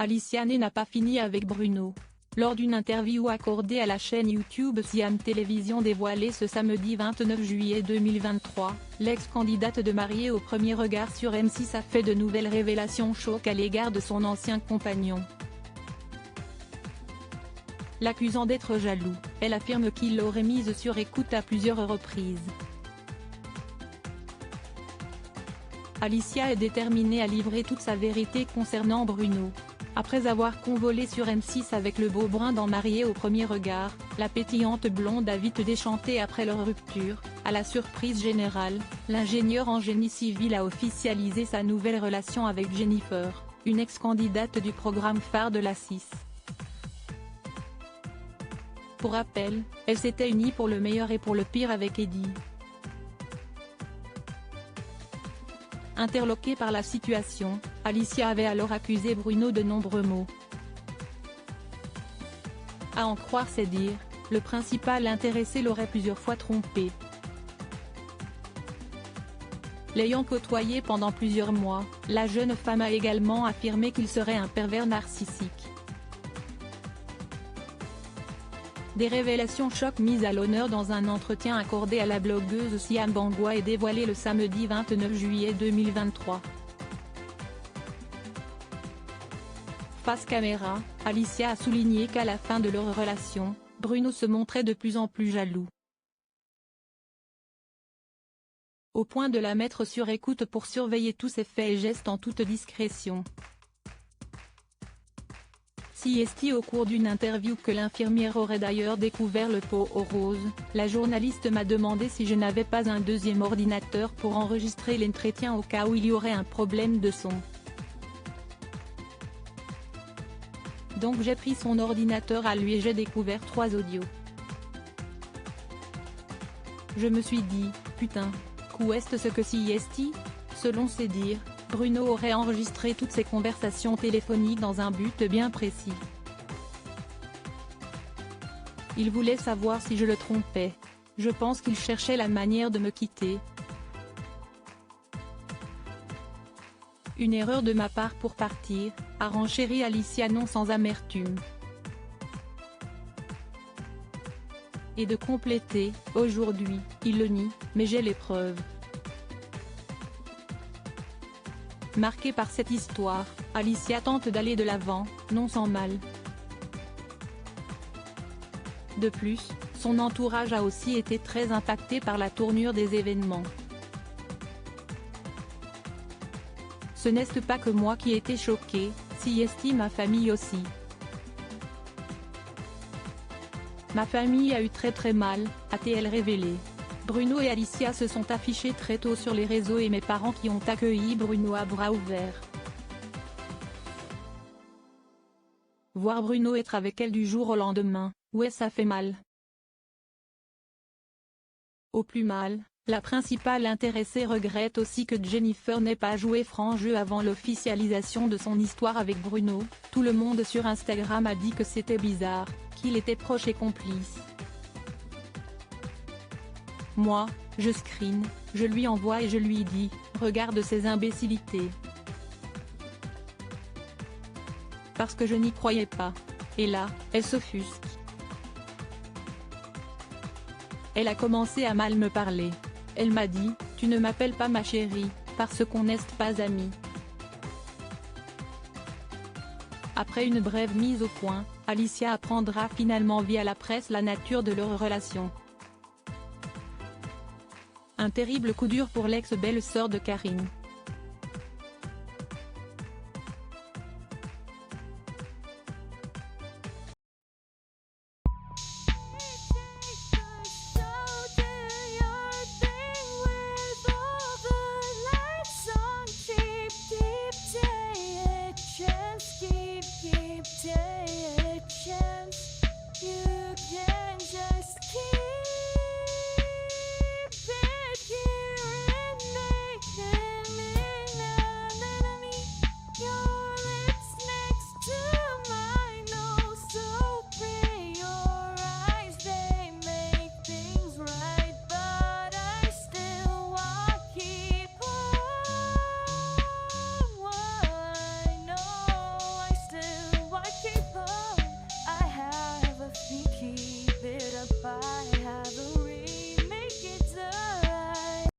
Alicia n'a pas fini avec Bruno. Lors d'une interview accordée à la chaîne YouTube Siam Télévision dévoilée ce samedi 29 juillet 2023, l'ex-candidate de Mariée au premier regard sur M6 a fait de nouvelles révélations choc à l'égard de son ancien compagnon. L'accusant d'être jaloux, elle affirme qu'il l'aurait mise sur écoute à plusieurs reprises. Alicia est déterminée à livrer toute sa vérité concernant Bruno. Après avoir convolé sur M6 avec le beau brun dans Mariée au premier regard, la pétillante blonde a vite déchanté après leur rupture. À la surprise générale, l'ingénieur en génie civil a officialisé sa nouvelle relation avec Jennifer, une ex-candidate du programme phare de la 6. Pour rappel, elle s'était unie pour le meilleur et pour le pire avec Eddie. Interloquée par la situation, Alicia avait alors accusé Bruno de nombreux maux. À en croire ses dires, le principal intéressé l'aurait plusieurs fois trompé. L'ayant côtoyé pendant plusieurs mois, la jeune femme a également affirmé qu'il serait un pervers narcissique. Des révélations choc mises à l'honneur dans un entretien accordé à la blogueuse Siam Bangwa et dévoilé le samedi 29 juillet 2023. Face caméra, Alicia a souligné qu'à la fin de leur relation, Bruno se montrait de plus en plus jaloux. Au point de la mettre sur écoute pour surveiller tous ses faits et gestes en toute discrétion. CST au cours d'une interview que l'infirmière aurait d'ailleurs découvert le pot aux roses, la journaliste m'a demandé si je n'avais pas un deuxième ordinateur pour enregistrer l'entretien au cas où il y aurait un problème de son. Donc j'ai pris son ordinateur à lui et j'ai découvert 3 audios. Je me suis dit, putain, qu'est-ce que CST ? Selon ses dires, Bruno aurait enregistré toutes ses conversations téléphoniques dans un but bien précis. Il voulait savoir si je le trompais. Je pense qu'il cherchait la manière de me quitter. Une erreur de ma part pour partir, a renchéri Alicia non sans amertume. Et de compléter, aujourd'hui, il le nie, mais j'ai les preuves. Marquée par cette histoire, Alicia tente d'aller de l'avant, non sans mal. De plus, son entourage a aussi été très impacté par la tournure des événements. Ce n'est pas que moi qui ai été choquée, CST ma famille aussi. Ma famille a eu très mal, a-t-elle révélé. Bruno et Alicia se sont affichés très tôt sur les réseaux et mes parents qui ont accueilli Bruno à bras ouverts. Voir Bruno être avec elle du jour au lendemain, ouais ça fait mal. Au plus mal, la principale intéressée regrette aussi que Jennifer n'ait pas joué franc jeu avant l'officialisation de son histoire avec Bruno. Tout le monde sur Instagram a dit que c'était bizarre, qu'il était proche et complice. Moi, je screen, je lui envoie et je lui dis, regarde ces imbécilités. Parce que je n'y croyais pas. Et là, elle s'offusque. Elle a commencé à mal me parler. Elle m'a dit, tu ne m'appelles pas ma chérie, parce qu'on n'est pas amis. Après une brève mise au point, Alicia apprendra finalement via la presse la nature de leur relation. Un terrible coup dur pour l'ex-belle-sœur de Karine.